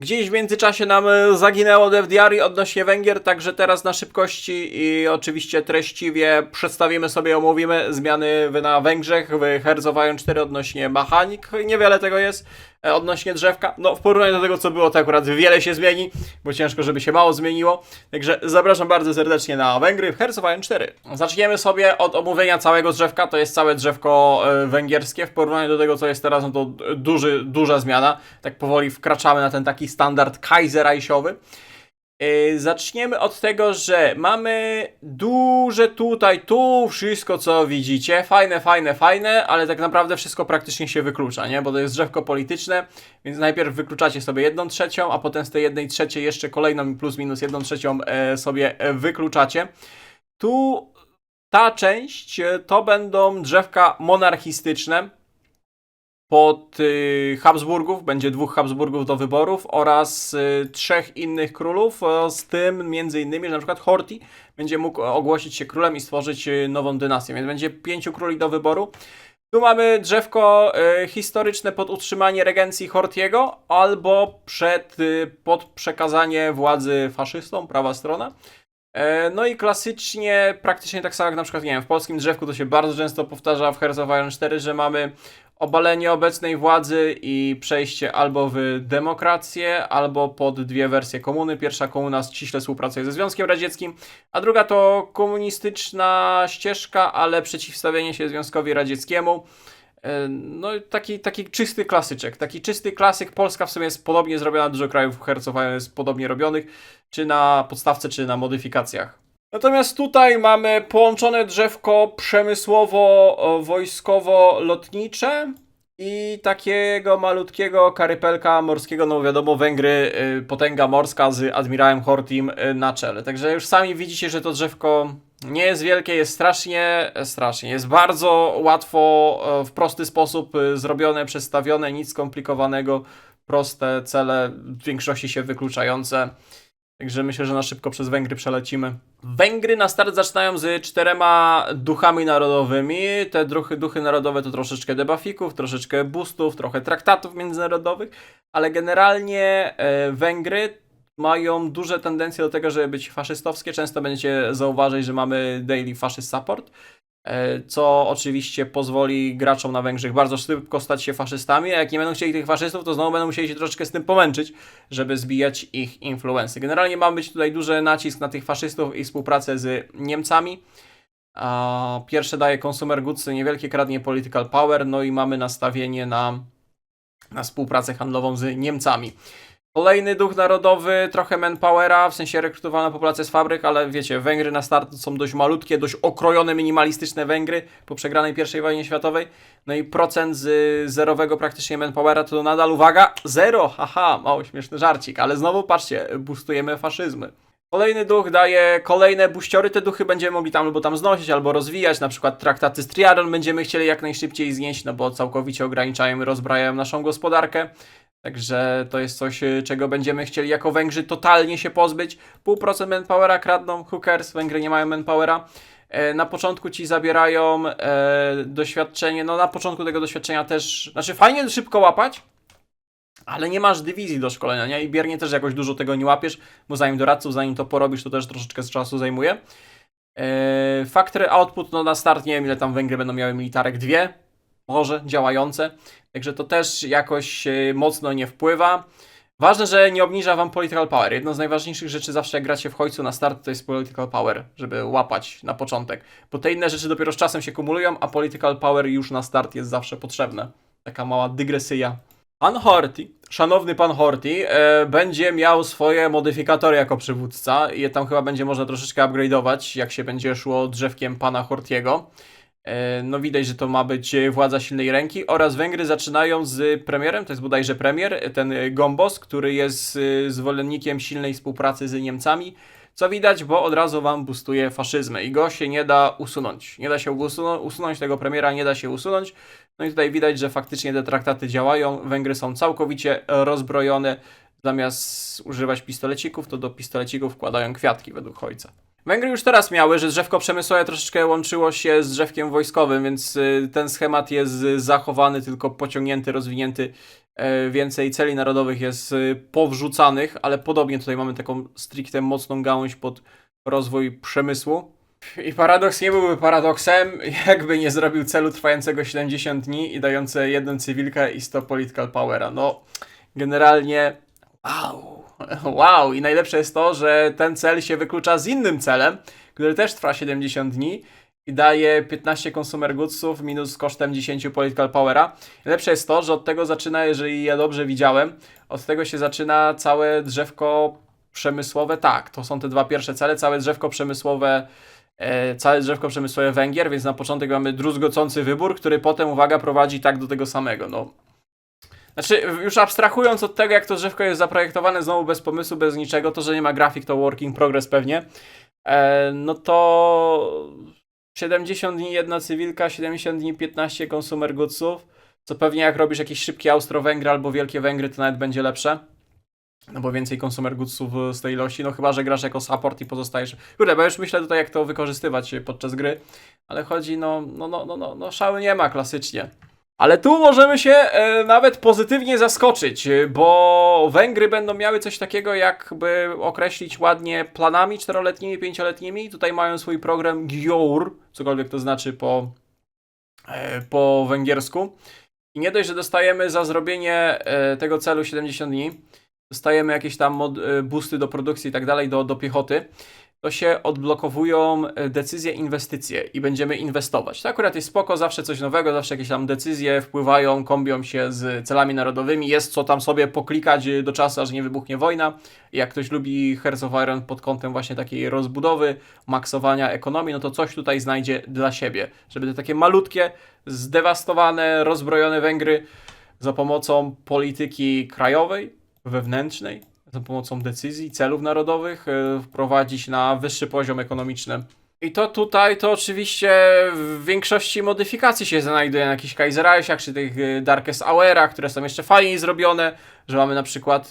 Gdzieś w międzyczasie nam zaginęło DevDiary odnośnie Węgier, także teraz na szybkości i oczywiście treściwie przedstawimy sobie, omówimy zmiany na Węgrzech w Hearts of Iron 4 odnośnie mechanik. Niewiele tego jest odnośnie drzewka. No w porównaniu do tego, co było, to akurat wiele się zmieni, bo ciężko, żeby się mało zmieniło. Także zapraszam bardzo serdecznie na Węgry w Hearts of Iron 4. Zaczniemy sobie od omówienia całego drzewka. To jest całe drzewko węgierskie. W porównaniu do tego, co jest teraz, no to duża zmiana. Tak powoli wkraczamy na ten taki standard kaiserreichowy. Zaczniemy od tego, że mamy duże tutaj, tu wszystko co widzicie, fajne, ale tak naprawdę wszystko praktycznie się wyklucza, nie? Bo to jest drzewko polityczne, więc najpierw wykluczacie sobie 1/3, a potem z tej 1/3 jeszcze kolejną plus minus 1/3 sobie wykluczacie. Tu ta część to będą drzewka monarchistyczne pod Habsburgów, będzie 2 Habsburgów do wyborów oraz 3 innych królów, z tym między innymi, że na przykład Horthy będzie mógł ogłosić się królem i stworzyć nową dynastię, więc będzie 5 króli do wyboru. Tu mamy drzewko historyczne pod utrzymanie regencji Horthy'ego albo pod przekazanie władzy faszystom, prawa strona. No i klasycznie, praktycznie tak samo jak na przykład, nie wiem, w polskim drzewku to się bardzo często powtarza w Hearts of Iron 4, że mamy obalenie obecnej władzy i przejście albo w demokrację, albo pod 2 wersje komuny. Pierwsza komuna ściśle współpracuje ze Związkiem Radzieckim, a druga to komunistyczna ścieżka, ale przeciwstawienie się Związkowi Radzieckiemu. No taki czysty klasyczek, taki czysty klasyk. Polska w sumie jest podobnie zrobiona, dużo krajów Hearts of Iron jest podobnie robionych, czy na podstawce, czy na modyfikacjach. Natomiast tutaj mamy połączone drzewko przemysłowo-wojskowo-lotnicze i takiego malutkiego karypelka morskiego, no wiadomo, Węgry, potęga morska z admirałem Horthym na czele. Także już sami widzicie, że to drzewko nie jest wielkie, jest strasznie, jest bardzo łatwo, w prosty sposób zrobione, przedstawione, nic skomplikowanego, proste cele, w większości się wykluczające. Także myślę, że na szybko przez Węgry przelecimy. Węgry na start zaczynają z 4 duchami narodowymi. Te duchy narodowe to troszeczkę debuffików, troszeczkę boostów, trochę traktatów międzynarodowych, ale generalnie Węgry mają duże tendencje do tego, żeby być faszystowskie. Często będziecie zauważyć, że mamy daily fascist support, co oczywiście pozwoli graczom na Węgrzech bardzo szybko stać się faszystami, a jak nie będą chcieli tych faszystów, to znowu będą musieli się troszeczkę z tym pomęczyć, żeby zbijać ich influencje. Generalnie ma być tutaj duży nacisk na tych faszystów i współpracę z Niemcami. Pierwsze daje consumer goods, niewielkie kradnie political power, no i mamy nastawienie na współpracę handlową z Niemcami. Kolejny duch narodowy, trochę manpowera, w sensie rekrutowana populacja z fabryk, ale wiecie, Węgry na start są dość malutkie, dość okrojone, minimalistyczne Węgry po przegranej I wojnie światowej. No i procent z zerowego praktycznie manpowera to nadal, uwaga, 0, haha, mało śmieszny żarcik, ale znowu patrzcie, boostujemy faszyzmy. Kolejny duch daje kolejne buściory, te duchy będziemy mogli tam albo tam znosić, albo rozwijać, na przykład traktaty z Trianon będziemy chcieli jak najszybciej znieść, no bo całkowicie ograniczają i rozbrajają naszą gospodarkę. Także to jest coś, czego będziemy chcieli jako Węgrzy totalnie się pozbyć. 0,5% manpowera kradną, who cares, Węgry nie mają manpowera. Na początku ci zabierają doświadczenie, no na początku tego doświadczenia też, znaczy fajnie szybko łapać, ale nie masz dywizji do szkolenia, nie? I biernie też jakoś dużo tego nie łapiesz, bo zanim doradców, zanim to porobisz, to też troszeczkę z czasu zajmuje. Factory output, no na start nie wiem ile tam Węgry będą miały militarek, 2 może działające, także to też jakoś mocno nie wpływa. Ważne, że nie obniża wam political power. Jedną z najważniejszych rzeczy zawsze jak gracie w Hojcu na start to jest political power, żeby łapać na początek, bo te inne rzeczy dopiero z czasem się kumulują, a political power już na start jest zawsze potrzebne. Taka mała dygresja. Pan Horthy, szanowny pan Horthy, będzie miał swoje modyfikatory jako przywódca i je tam chyba będzie można troszeczkę upgrade'ować, jak się będzie szło drzewkiem pana Horthy'ego. No widać, że to ma być władza silnej ręki oraz Węgry zaczynają z premierem, to jest bodajże premier, ten Gombos, który jest zwolennikiem silnej współpracy z Niemcami, co widać, bo od razu wam boostuje faszyzmy i go się nie da usunąć. Nie da się usunąć tego premiera, nie da się usunąć. No i tutaj widać, że faktycznie te traktaty działają, Węgry są całkowicie rozbrojone, zamiast używać pistolecików, to do pistolecików wkładają kwiatki według Hojca. Węgry już teraz miały, że drzewko przemysłowe troszeczkę łączyło się z drzewkiem wojskowym, więc ten schemat jest zachowany, tylko pociągnięty, rozwinięty więcej celi narodowych jest powrzucanych, ale podobnie tutaj mamy taką stricte mocną gałąź pod rozwój przemysłu. I paradoks nie byłby paradoksem, jakby nie zrobił celu trwającego 70 dni i dające 1 cywilkę i 100 political powera. No, generalnie wow. Wow, i najlepsze jest to, że ten cel się wyklucza z innym celem, który też trwa 70 dni i daje 15 consumer goodsów minus kosztem 10 political powera. Najlepsze jest to, że od tego zaczyna, jeżeli ja dobrze widziałem, od tego się zaczyna całe drzewko przemysłowe. Tak, to są te dwa pierwsze cele, całe drzewko przemysłowe Węgier, więc na początek mamy druzgocący wybór, który potem, uwaga, prowadzi tak do tego samego. No. Znaczy, już abstrahując od tego, jak to drzewko jest zaprojektowane, znowu bez pomysłu, bez niczego, to, że nie ma grafik, to working progress pewnie, no to 70 dni jedna cywilka, 70 dni 15 consumer goodsów, co pewnie jak robisz jakieś szybkie Austro-Węgry albo Wielkie Węgry, to nawet będzie lepsze. No bo więcej consumer goodsów z tej ilości, no chyba, że grasz jako support i pozostajesz. Kurde, bo już myślę tutaj, jak to wykorzystywać podczas gry, ale chodzi, no szały nie ma klasycznie. Ale tu możemy się nawet pozytywnie zaskoczyć, bo Węgry będą miały coś takiego, jakby określić ładnie planami 4-letnimi, 5-letnimi. Tutaj mają swój program GIOUR, cokolwiek to znaczy po węgiersku. I nie dość, że dostajemy za zrobienie tego celu 70 dni, dostajemy jakieś tam boosty do produkcji i tak dalej, do piechoty, to się odblokowują decyzje, inwestycje i będziemy inwestować. To akurat jest spoko, zawsze coś nowego, zawsze jakieś tam decyzje wpływają, kombią się z celami narodowymi, jest co tam sobie poklikać do czasu, aż nie wybuchnie wojna. I jak ktoś lubi Hearts of Iron pod kątem właśnie takiej rozbudowy, maksowania ekonomii, no to coś tutaj znajdzie dla siebie, żeby te takie malutkie, zdewastowane, rozbrojone Węgry za pomocą polityki krajowej, wewnętrznej, za pomocą decyzji, celów narodowych wprowadzić na wyższy poziom ekonomiczny. I to tutaj, to oczywiście w większości modyfikacji się znajduje na jakichś Kaiserreichach, czy tych Darkest Hourach, które są jeszcze fajniej zrobione, że mamy na przykład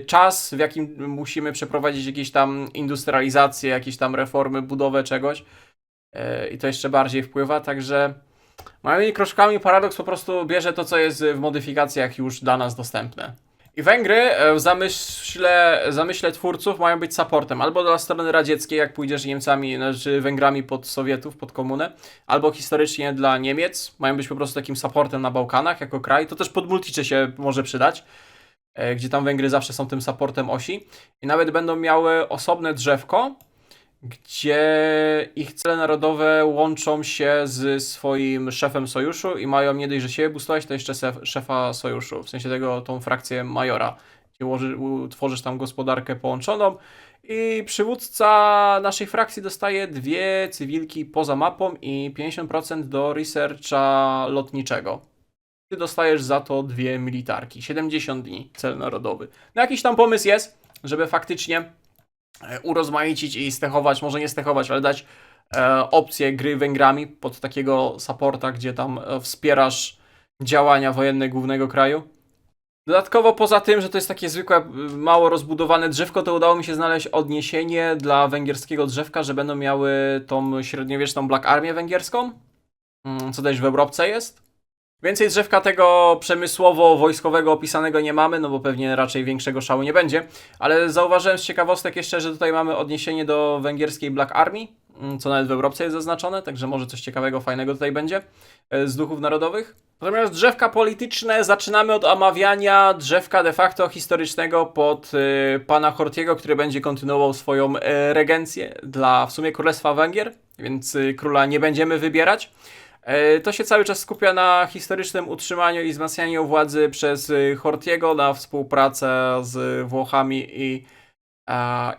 czas, w jakim musimy przeprowadzić jakieś tam industrializację, jakieś tam reformy, budowę czegoś. I to jeszcze bardziej wpływa, także małymi kroczkami Paradox po prostu bierze to, co jest w modyfikacjach już dla nas dostępne. I Węgry w zamyśle twórców mają być supportem albo dla strony radzieckiej, jak pójdziesz Niemcami, znaczy Węgrami pod Sowietów, pod komunę, albo historycznie dla Niemiec, mają być po prostu takim supportem na Bałkanach jako kraj. To też pod Multicze się może przydać, gdzie tam Węgry zawsze są tym supportem osi. I nawet będą miały osobne drzewko, gdzie ich cele narodowe łączą się z swoim szefem sojuszu i mają nie dość, że siebie boostować, to jeszcze szefa sojuszu, w sensie tą frakcję majora, gdzie tworzysz tam gospodarkę połączoną i przywódca naszej frakcji dostaje 2 cywilki poza mapą i 50% do researcha lotniczego. Ty dostajesz za to 2 militarki, 70 dni, cel narodowy. No jakiś tam pomysł jest, żeby faktycznie urozmaicić i stechować, może nie stechować, ale dać opcję gry Węgrami pod takiego supporta, gdzie tam wspierasz działania wojenne głównego kraju. Dodatkowo poza tym, że to jest takie zwykłe, mało rozbudowane drzewko, to udało mi się znaleźć odniesienie dla węgierskiego drzewka, że będą miały tą średniowieczną Black Armię węgierską, co też w Europce jest. Więcej drzewka tego przemysłowo-wojskowego opisanego nie mamy, no bo pewnie raczej większego szału nie będzie, ale zauważyłem z ciekawostek jeszcze, że tutaj mamy odniesienie do węgierskiej Black Army, co nawet w Europce jest zaznaczone, także może coś ciekawego, fajnego tutaj będzie z duchów narodowych. Natomiast drzewka polityczne zaczynamy od omawiania drzewka de facto historycznego pod pana Horthyego, który będzie kontynuował swoją regencję dla w sumie Królestwa Węgier, więc króla nie będziemy wybierać. To się cały czas skupia na historycznym utrzymaniu i wzmacnianiu władzy przez Horthyego, na współpracę z Włochami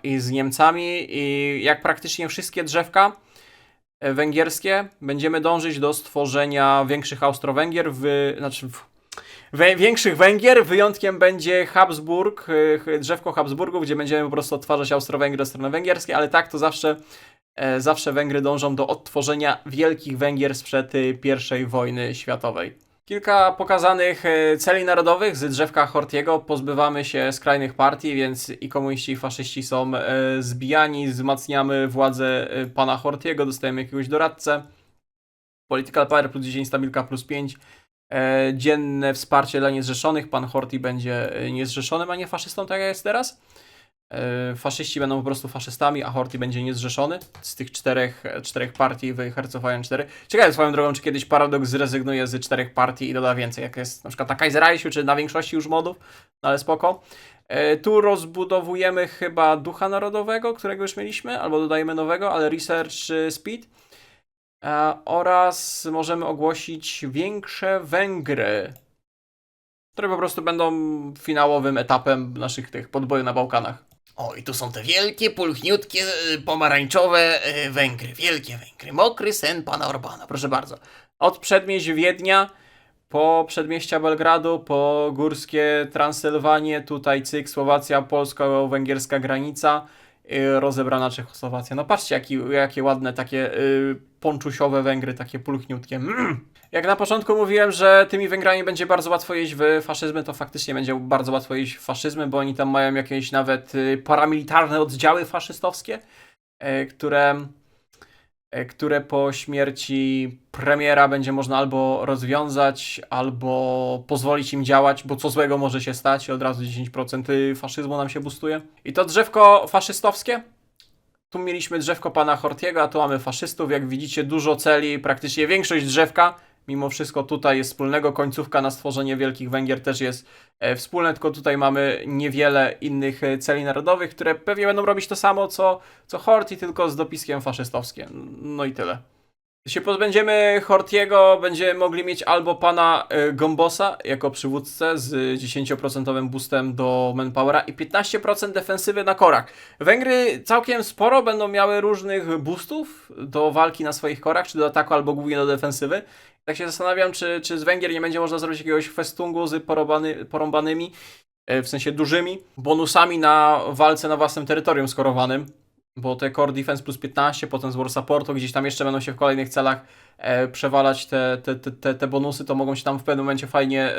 i z Niemcami i jak praktycznie wszystkie drzewka węgierskie będziemy dążyć do stworzenia większych Austro-Węgier, większych Węgier, wyjątkiem będzie Habsburg, drzewko Habsburgów, gdzie będziemy po prostu odtwarzać Austro-Węgry do strony węgierskiej, ale tak to zawsze Węgry dążą do odtworzenia wielkich Węgier sprzed I wojny światowej. Kilka pokazanych celi narodowych z drzewka Horthyego. Pozbywamy się skrajnych partii, więc i komuniści, i faszyści są zbijani. Wzmacniamy władzę pana Horthyego, dostajemy jakiegoś doradcę. Political Power plus 10, stabilka plus 5. dzienne wsparcie dla niezrzeszonych. Pan Horthy będzie niezrzeszonym, a nie faszystą, tak jak jest teraz. Faszyści będą po prostu faszystami, a Horthy będzie niezrzeszony. Z tych czterech partii wyhercofałem 4. Ciekawe swoją drogą, czy kiedyś Paradox zrezygnuje z 4 partii i doda więcej, jak jest na przykład na Kaiserreichu, czy na większości już modów, no ale spoko. Tu rozbudowujemy chyba Ducha Narodowego, którego już mieliśmy, albo dodajemy nowego, ale Research Speed. Oraz możemy ogłosić większe Węgry, które po prostu będą finałowym etapem naszych tych podbojów na Bałkanach. O, i tu są te wielkie, pulchniutkie, pomarańczowe Węgry. Wielkie Węgry. Mokry sen pana Orbana. Proszę bardzo. Od przedmieść Wiednia, po przedmieścia Belgradu, po górskie Transylwanie, tutaj cyk, Słowacja, polsko-węgierska granica, rozebrana Czechosłowacja. No patrzcie, jakie ładne takie ponczusiowe Węgry, takie pulchniutkie. Jak na początku mówiłem, że tymi Węgrami będzie bardzo łatwo iść w faszyzmy, to faktycznie będzie bardzo łatwo iść w faszyzmy, bo oni tam mają jakieś nawet paramilitarne oddziały faszystowskie, które po śmierci premiera będzie można albo rozwiązać, albo pozwolić im działać, bo co złego może się stać i od razu 10% faszyzmu nam się boostuje. I to drzewko faszystowskie. Tu mieliśmy drzewko pana Horthy'ego, a tu mamy faszystów. Jak widzicie, dużo celi, praktycznie większość drzewka. Mimo wszystko tutaj jest wspólnego. Końcówka na stworzenie Wielkich Węgier też jest wspólne, tylko tutaj mamy niewiele innych celi narodowych, które pewnie będą robić to samo, co Horthy, tylko z dopiskiem faszystowskim. No i tyle. Gdy się pozbędziemy Horthy'ego, będziemy mogli mieć albo pana Gombosa jako przywódcę z 10% boostem do manpowera i 15% defensywy na korach. Węgry całkiem sporo będą miały różnych boostów do walki na swoich korach, czy do ataku, albo głównie do defensywy. Tak się zastanawiam, czy z Węgier nie będzie można zrobić jakiegoś festungu z porąbanymi, w sensie dużymi bonusami na walce na własnym terytorium skorowanym. Bo te Core Defense plus 15, potem z War Supportu, gdzieś tam jeszcze będą się w kolejnych celach przewalać te bonusy, to mogą się tam w pewnym momencie fajnie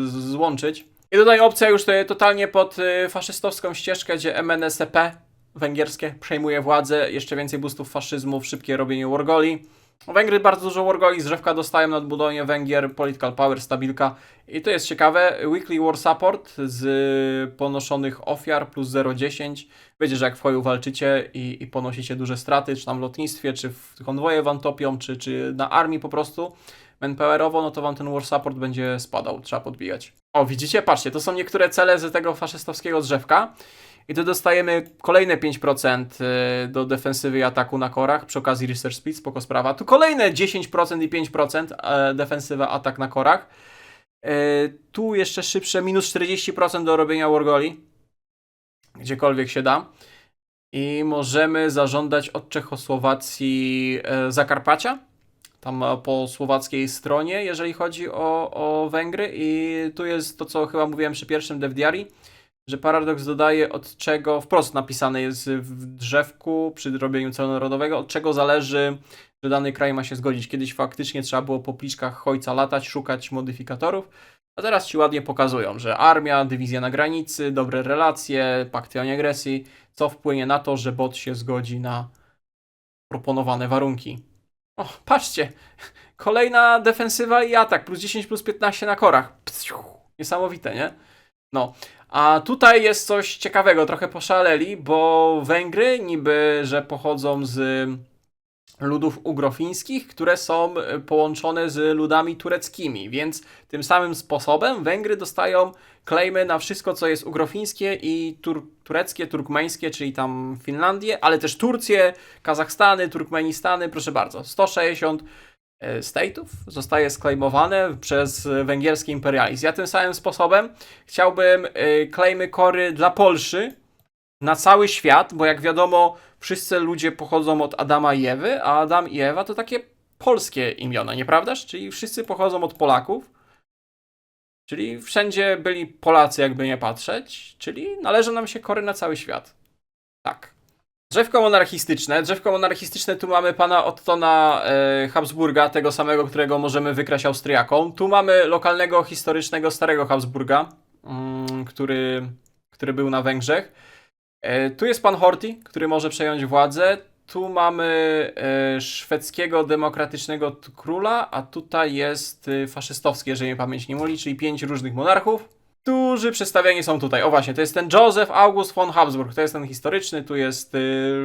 złączyć. I tutaj opcja już totalnie pod faszystowską ścieżkę, gdzie MNSP węgierskie przejmuje władzę, jeszcze więcej boostów faszyzmu, szybkie robienie wargoli. Węgry bardzo dużo wargoli z drzewka dostają na odbudowanie Węgier, Political Power, stabilka. I to jest ciekawe, Weekly War Support z ponoszonych ofiar plus 0,10. Wiecie, że jak w hoju walczycie i ponosicie duże straty, czy tam w lotnictwie, czy w konwoje wam topią, czy na armii po prostu manpowerowo, no to wam ten War Support będzie spadał, trzeba podbijać. O, widzicie? Patrzcie, to są niektóre cele z tego faszystowskiego drzewka. I tu dostajemy kolejne 5% do defensywy i ataku na korach, przy okazji Research Speed, spoko sprawa. Tu kolejne 10% i 5% defensywa, atak na korach. Tu jeszcze szybsze, minus 40% do robienia wargoli, gdziekolwiek się da. I możemy zażądać od Czechosłowacji Zakarpacia, tam po słowackiej stronie, jeżeli chodzi o Węgry. I tu jest to, co chyba mówiłem przy pierwszym Dev Diary, że Paradox dodaje, od czego, wprost napisane jest w drzewku przy robieniu celu narodowego, od czego zależy, że dany kraj ma się zgodzić. Kiedyś faktycznie trzeba było po pliczkach Hojca latać, szukać modyfikatorów, a teraz ci ładnie pokazują, że armia, dywizja na granicy, dobre relacje, pakty o nieagresji, co wpłynie na to, że bot się zgodzi na proponowane warunki. O, patrzcie, kolejna defensywa i atak, plus 10, plus 15 na korach. Psiu, niesamowite, nie? No, a tutaj jest coś ciekawego, trochę poszaleli, bo Węgry niby, że pochodzą z ludów ugrofińskich, które są połączone z ludami tureckimi, więc tym samym sposobem Węgry dostają claimy na wszystko, co jest ugrofińskie i tureckie, turkmeńskie, czyli tam Finlandię, ale też Turcję, Kazachstany, Turkmenistany, proszę bardzo, 160 state'ów zostaje sklejmowane przez węgierski imperializm. Ja tym samym sposobem chciałbym claimy kory dla Polszy na cały świat, bo jak wiadomo, wszyscy ludzie pochodzą od Adama i Ewy, a Adam i Ewa to takie polskie imiona, nieprawdaż? Czyli wszyscy pochodzą od Polaków, czyli wszędzie byli Polacy, jakby nie patrzeć, czyli należą nam się kory na cały świat. Tak. Drzewko monarchistyczne. Drzewko monarchistyczne, tu mamy pana Ottona Habsburga, tego samego, którego możemy wykraść Austriakom. Tu mamy lokalnego, historycznego, starego Habsburga, który był na Węgrzech. Tu jest pan Horthy, który może przejąć władzę. tu mamy szwedzkiego demokratycznego króla, a tutaj jest faszystowski, jeżeli mnie pamięć nie myli, czyli 5 różnych monarchów, którzy przedstawieni są tutaj. O właśnie, to jest ten Józef August von Habsburg, to jest ten historyczny, tu jest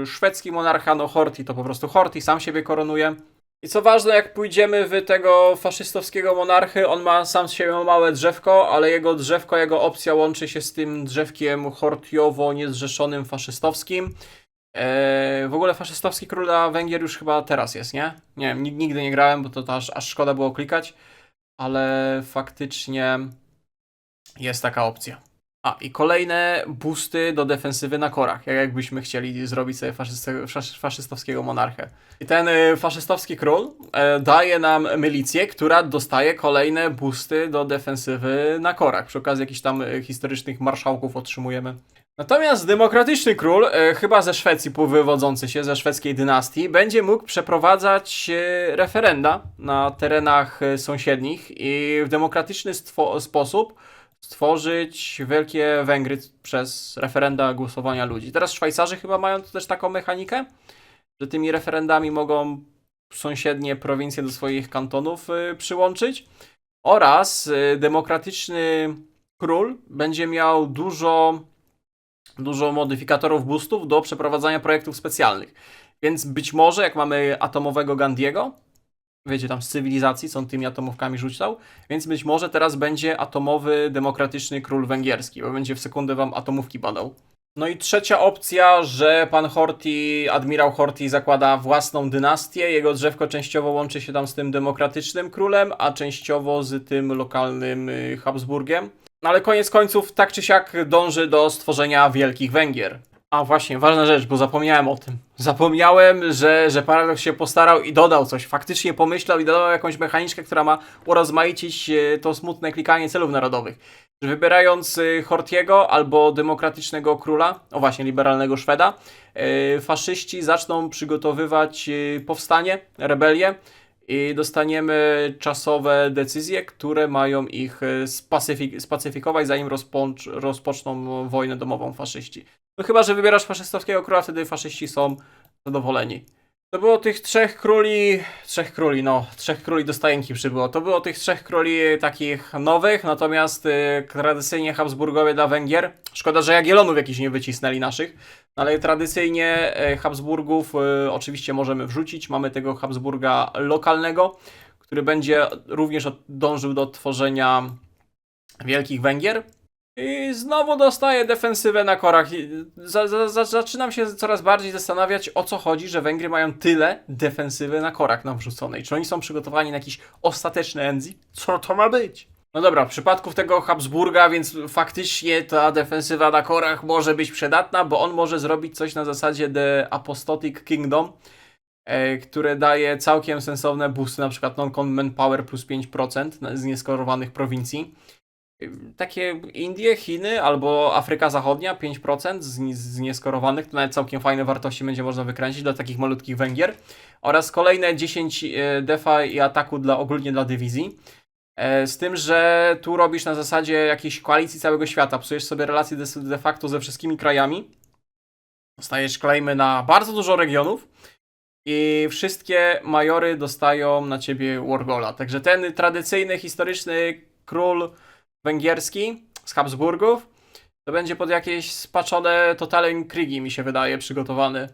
szwedzki monarcha, no Horthy to po prostu Horthy, sam siebie koronuje. I co ważne, jak pójdziemy w tego faszystowskiego monarchy, on ma sam z siebie małe drzewko, ale jego drzewko, jego opcja łączy się z tym drzewkiem Horthiowo niezrzeszonym faszystowskim. W ogóle faszystowski król dla Węgier już chyba teraz jest, nie? Nie wiem, nigdy nie grałem, bo to aż szkoda było klikać, ale faktycznie jest taka opcja. A, i kolejne boosty do defensywy na korach, jakbyśmy chcieli zrobić sobie faszystowskiego monarchę. I ten faszystowski król daje nam milicję, która dostaje kolejne boosty do defensywy na korach. Przy okazji jakichś tam historycznych marszałków otrzymujemy. Natomiast demokratyczny król, chyba ze Szwecji wywodzący się, ze szwedzkiej dynastii, będzie mógł przeprowadzać referenda na terenach sąsiednich i w demokratyczny sposób stworzyć Wielkie Węgry przez referenda głosowania ludzi. Teraz Szwajcarzy chyba mają też taką mechanikę, że tymi referendami mogą sąsiednie prowincje do swoich kantonów przyłączyć. Oraz demokratyczny król będzie miał dużo modyfikatorów boostów do przeprowadzania projektów specjalnych. Więc być może, jak mamy atomowego Gandiego, wiecie, tam z cywilizacji, co on tymi atomówkami rzucał, więc być może teraz będzie atomowy, demokratyczny król węgierski, bo będzie w sekundę wam atomówki badał. No i trzecia opcja, że pan Horthy, admirał Horthy zakłada własną dynastię, jego drzewko częściowo łączy się tam z tym demokratycznym królem, a częściowo z tym lokalnym Habsburgiem. No ale koniec końców, tak czy siak dąży do stworzenia Wielkich Węgier. A właśnie, ważna rzecz, bo zapomniałem o tym. Zapomniałem, że Paradox się postarał i dodał coś. Faktycznie pomyślał i dodał jakąś mechaniczkę, która ma urozmaicić to smutne klikanie celów narodowych. Że wybierając Horthyego albo demokratycznego króla, o właśnie, liberalnego Szweda, faszyści zaczną przygotowywać powstanie, rebelię i dostaniemy czasowe decyzje, które mają ich spacyfikować, zanim rozpoczną wojnę domową faszyści. No chyba, że wybierasz faszystowskiego króla, wtedy faszyści są zadowoleni. To było tych trzech króli do stajenki przybyło. To było tych trzech króli takich nowych, natomiast tradycyjnie Habsburgowie dla Węgier. Szkoda, że Jagiellonów jakiś nie wycisnęli naszych, ale tradycyjnie Habsburgów oczywiście możemy wrzucić. Mamy tego Habsburga lokalnego, który będzie również dążył do tworzenia Wielkich Węgier. I znowu dostaję defensywę na korach. Zaczynam się coraz bardziej zastanawiać, o co chodzi, że Węgry mają tyle defensywy na korach nam wrzuconej. Czy oni są przygotowani na jakiś ostateczny endzi? Co to ma być? No dobra, w przypadku tego Habsburga, więc faktycznie ta defensywa na korach może być przydatna, bo on może zrobić coś na zasadzie The Apostolic Kingdom, które daje całkiem sensowne boosty, na przykład non-combat power plus 5% z nieskorowanych prowincji. Takie Indie, Chiny albo Afryka Zachodnia 5% z nieskorowanych, to nawet całkiem fajne wartości będzie można wykręcić dla takich malutkich Węgier. Oraz kolejne 10 defa i ataku ogólnie dla dywizji. Z tym, że tu robisz na zasadzie jakiejś koalicji całego świata. Psujesz sobie relacje de facto ze wszystkimi krajami. Dostajesz claimy na bardzo dużo regionów. I wszystkie majory dostają na ciebie Wargola. Także ten tradycyjny, historyczny król węgierski z Habsburgów to będzie pod jakieś spaczone Totalkriegi, mi się wydaje, przygotowany.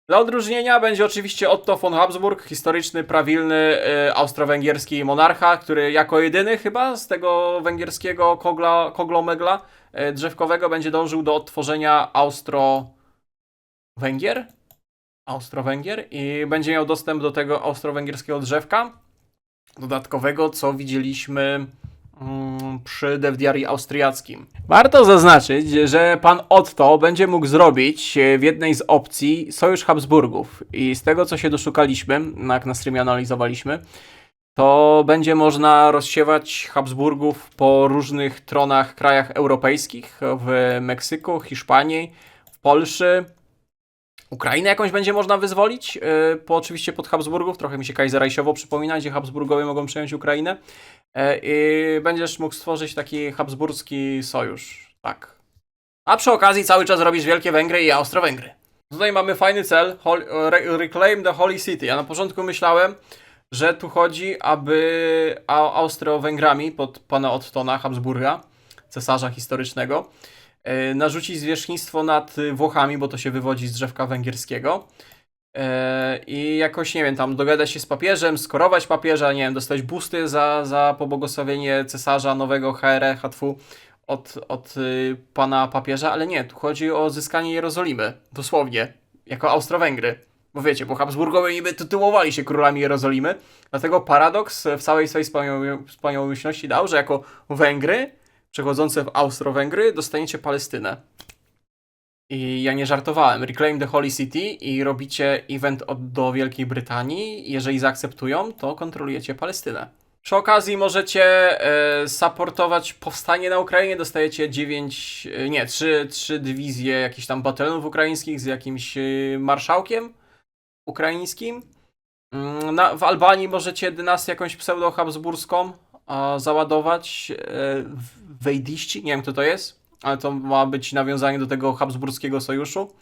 Dla odróżnienia będzie oczywiście Otto von Habsburg, historyczny, prawilny austro-węgierski monarcha, który jako jedyny chyba z tego węgierskiego koglomegla drzewkowego będzie dążył do odtworzenia Austro-Węgier i będzie miał dostęp do tego austro-węgierskiego drzewka dodatkowego, co widzieliśmy przy Devdiari austriackim. Warto zaznaczyć, że pan Otto będzie mógł zrobić w jednej z opcji sojusz Habsburgów i z tego, co się doszukaliśmy, jak na streamie analizowaliśmy, to będzie można rozsiewać Habsburgów po różnych tronach krajach europejskich, w Meksyku, Hiszpanii, w Polsce. Ukrainę jakąś będzie można wyzwolić, oczywiście pod Habsburgów, trochę mi się Kaiserreichowo przypomina, gdzie Habsburgowie mogą przejąć Ukrainę. I będziesz mógł stworzyć taki habsburski sojusz, tak. A przy okazji cały czas robisz Wielkie Węgry i Austro-Węgry. Tutaj mamy fajny cel, Reclaim the Holy City. Ja na początku myślałem, że tu chodzi, aby Austro-Węgrami pod pana Ottona Habsburga, cesarza historycznego, narzucić zwierzchnictwo nad Włochami, bo to się wywodzi z drzewka węgierskiego. I jakoś, nie wiem, tam dogadać się z papieżem, skorować papieża, nie wiem, dostać busty za pobłogosławienie cesarza nowego HR, HTW od pana papieża, ale nie, tu chodzi o zyskanie Jerozolimy, dosłownie, jako Austro-Węgry. Bo wiecie, bo Habsburgowie niby tytułowali się królami Jerozolimy, dlatego paradoks w całej swojej wspaniałości dał, że jako Węgry, przechodzące w Austro-Węgry, dostaniecie Palestynę. I ja nie żartowałem. Reclaim the Holy City i robicie event do Wielkiej Brytanii. Jeżeli zaakceptują, to kontrolujecie Palestynę. Przy okazji możecie supportować powstanie na Ukrainie. Dostajecie 3 dywizje jakichś tam batalionów ukraińskich z jakimś marszałkiem ukraińskim. W Albanii możecie dynastię jakąś pseudo-habsburską załadować. Wejdiści, nie wiem kto to jest, ale to ma być nawiązanie do tego habsburskiego sojuszu.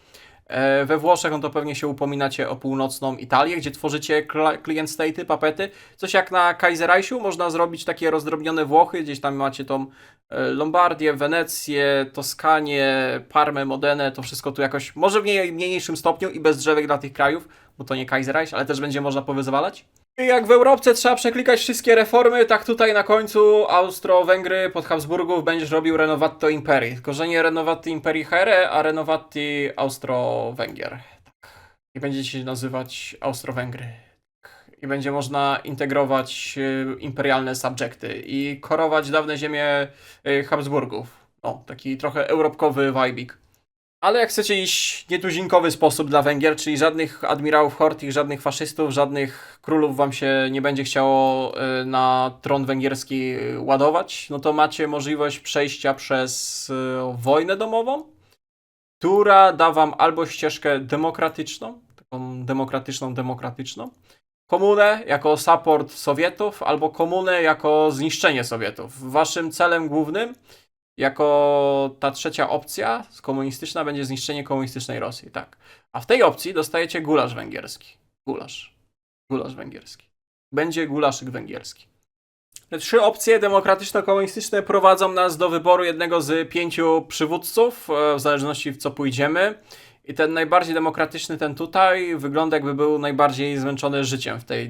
We Włoszech no to pewnie się upominacie o północną Italię, gdzie tworzycie client state'y, papety. Coś jak na Kaiserreichu można zrobić takie rozdrobnione Włochy, gdzieś tam macie tą Lombardię, Wenecję, Toskanię, Parmę, Modenę, to wszystko tu jakoś, może w mniejszym stopniu i bez drzewek dla tych krajów, bo to nie Kaiserreich, ale też będzie można powyzwalać. I jak w Europce trzeba przeklikać wszystkie reformy, tak tutaj na końcu Austro-Węgry pod Habsburgów będziesz robił Renovatio Imperii. Tylko, że nie Renovatio Imperii Here, a Renovatio Austro-Węgier. Tak. I będziecie się nazywać Austro-Węgry. Tak. I będzie można integrować imperialne subjekty i korować dawne ziemie Habsburgów. O, taki trochę europkowy vibik. Ale jak chcecie iść nietuzinkowy sposób dla Węgier, czyli żadnych admirałów Hortych, żadnych faszystów, żadnych królów wam się nie będzie chciało na tron węgierski ładować, no to macie możliwość przejścia przez wojnę domową, która da wam albo ścieżkę demokratyczną, taką demokratyczną, komunę jako support Sowietów, albo komunę jako zniszczenie Sowietów. Waszym celem głównym jako ta trzecia opcja komunistyczna będzie zniszczenie komunistycznej Rosji, tak. A w tej opcji dostajecie gulasz węgierski. Gulasz węgierski. Będzie gulaszyk węgierski. Te 3 opcje demokratyczno-komunistyczne prowadzą nas do wyboru jednego z 5 przywódców, w zależności w co pójdziemy. I ten najbardziej demokratyczny, ten tutaj, wygląda jakby był najbardziej zmęczony życiem w tej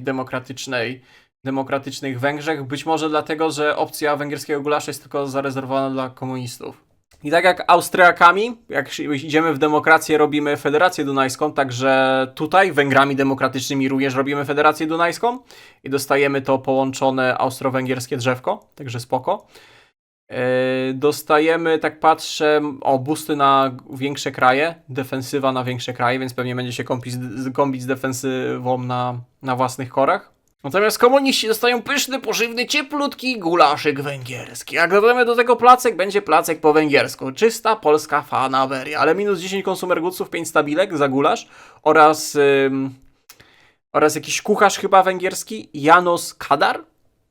demokratycznych Węgrzech. Być może dlatego, że opcja węgierskiego gulasza jest tylko zarezerwowana dla komunistów. I tak jak Austriakami, jak idziemy w demokrację, robimy Federację Dunajską, także tutaj Węgrami demokratycznymi również robimy Federację Dunajską i dostajemy to połączone austro-węgierskie drzewko, także spoko. Dostajemy, tak patrzę, busty na większe kraje, defensywa na większe kraje, więc pewnie będzie się kombić z defensywą na własnych korach. Natomiast komuniści dostają pyszny, pożywny, cieplutki gulaszyk węgierski. Jak dodamy do tego placek, będzie placek po węgiersku. Czysta polska fanaberia. Ale minus 10 consumer goodsów, 5 stabilek za gulasz oraz jakiś kucharz chyba węgierski, Janos Kadar.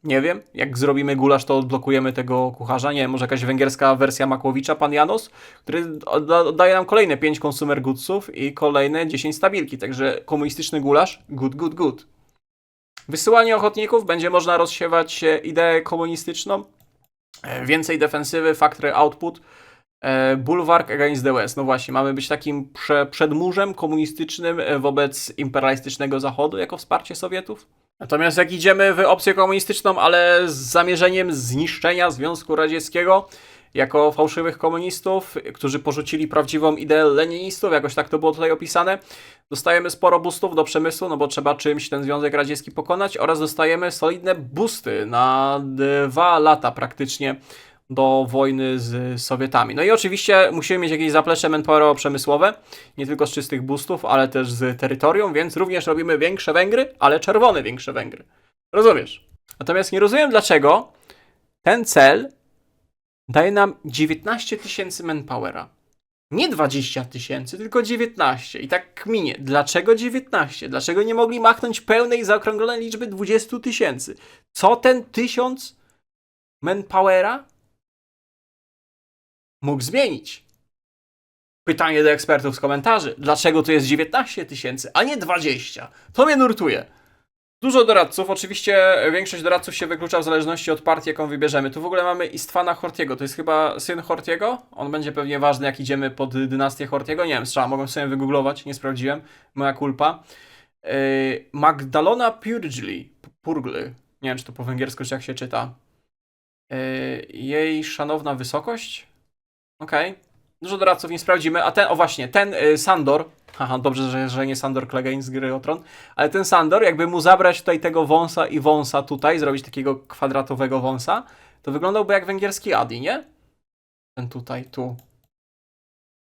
Nie wiem, jak zrobimy gulasz, to odblokujemy tego kucharza. Nie wiem, może jakaś węgierska wersja Makłowicza, pan Janos, który oddaje nam kolejne 5 consumer goodsów i kolejne 10 stabilki. Także komunistyczny gulasz, good. Wysyłanie ochotników, będzie można rozsiewać ideę komunistyczną, więcej defensywy, factory output, bulwark against the West. No właśnie, mamy być takim przedmurzem komunistycznym wobec imperialistycznego Zachodu jako wsparcie Sowietów. Natomiast jak idziemy w opcję komunistyczną, ale z zamierzeniem zniszczenia Związku Radzieckiego, jako fałszywych komunistów, którzy porzucili prawdziwą ideę leninistów, jakoś tak to było tutaj opisane. Dostajemy sporo boostów do przemysłu, no bo trzeba czymś ten Związek Radziecki pokonać, oraz dostajemy solidne boosty na 2 lata praktycznie do wojny z Sowietami. No i oczywiście musimy mieć jakieś zaplecze manpowerowo-przemysłowe, nie tylko z czystych boostów, ale też z terytorium, więc również robimy większe Węgry, ale czerwone większe Węgry. Rozumiesz? Natomiast nie rozumiem, dlaczego ten cel daje nam 19 000 manpowera. Nie 20 000, tylko 19. I tak kminie. Dlaczego 19? Dlaczego nie mogli machnąć pełnej, zaokrąglonej liczby 20 000? Co ten 1000 manpowera mógł zmienić? Pytanie do ekspertów z komentarzy. Dlaczego to jest 19 tysięcy, a nie 20? To mnie nurtuje. Dużo doradców, oczywiście większość doradców się wyklucza w zależności od partii, jaką wybierzemy. Tu w ogóle mamy Istwana Hortiego, to jest chyba syn Hortiego? On będzie pewnie ważny, jak idziemy pod dynastię Hortiego. Nie wiem, trzeba, mogłem sobie wygooglować, nie sprawdziłem. Moja kulpa. Magdalena Purgly. Nie wiem, czy to po węgiersku, czy jak się czyta. Jej szanowna wysokość? Okej. Dużo doradców nie sprawdzimy, a ten, o właśnie, ten Sandor, haha, dobrze, że nie Sandor Clegane z Gry o Tron, ale ten Sandor, jakby mu zabrać tutaj tego wąsa i wąsa tutaj, zrobić takiego kwadratowego wąsa, to wyglądałby jak węgierski Adi, nie? Ten tutaj, tu.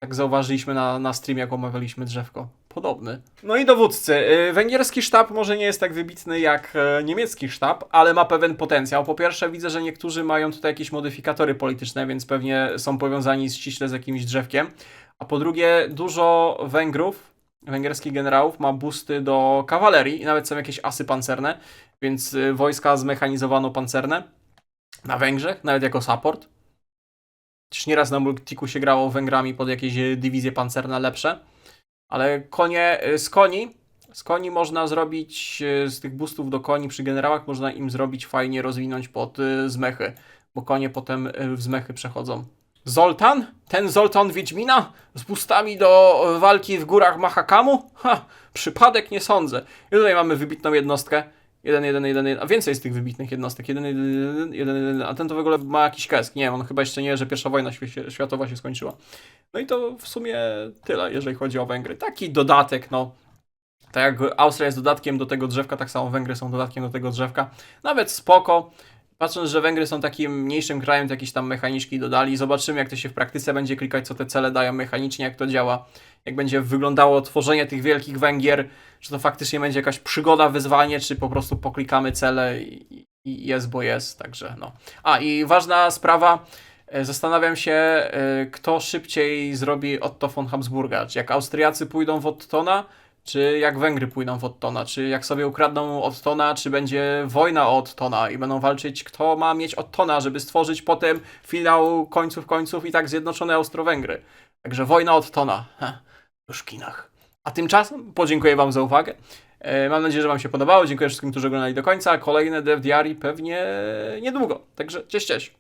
Tak zauważyliśmy na streamie, jak omawialiśmy drzewko. Podobny. No i dowódcy. Węgierski sztab może nie jest tak wybitny jak niemiecki sztab, ale ma pewien potencjał. Po pierwsze, widzę, że niektórzy mają tutaj jakieś modyfikatory polityczne, więc pewnie są powiązani ściśle z jakimś drzewkiem. A po drugie, dużo Węgrów, węgierskich generałów ma boosty do kawalerii i nawet są jakieś asy pancerne, więc wojska zmechanizowano-pancerne na Węgrzech, nawet jako support. Też nieraz na Multiku się grało Węgrami pod jakieś dywizje pancerne lepsze. Ale konie, z koni można zrobić, z tych boostów do koni przy generałach można im zrobić fajnie rozwinąć pod zmechy, bo konie potem w zmechy przechodzą. Zoltan? Ten Zoltan Wiedźmina? Z boostami do walki w górach Mahakamu? Ha, przypadek nie sądzę. I tutaj mamy wybitną jednostkę. 1, a więcej z tych wybitnych jednostek. 1, a ten to w ogóle ma jakiś kesk. Nie wiem, on chyba jeszcze nie, że pierwsza wojna światowa się skończyła. No i to w sumie tyle, jeżeli chodzi o Węgry. Taki dodatek, no. Tak jak Austria jest dodatkiem do tego drzewka, tak samo Węgry są dodatkiem do tego drzewka. Nawet spoko. Patrząc, że Węgry są takim mniejszym krajem, to jakieś tam mechaniczki dodali. Zobaczymy, jak to się w praktyce będzie klikać, co te cele dają mechanicznie, jak to działa. Jak będzie wyglądało tworzenie tych wielkich Węgier. Czy to faktycznie będzie jakaś przygoda, wyzwanie, czy po prostu poklikamy cele i jest, bo jest. Także no. A i ważna sprawa. Zastanawiam się, kto szybciej zrobi Otto von Habsburga. Czy jak Austriacy pójdą w Ottona, czy jak Węgry pójdą w Ottona. Czy jak sobie ukradną Ottona, czy będzie wojna o Ottona i będą walczyć, kto ma mieć Ottona, żeby stworzyć potem finał końców i tak zjednoczone Austro-Węgry. Także wojna o Ottona. W szkinach. A tymczasem podziękuję wam za uwagę. Mam nadzieję, że wam się podobało. Dziękuję wszystkim, którzy oglądali do końca. Kolejne Dev Diary pewnie niedługo. Także cześć.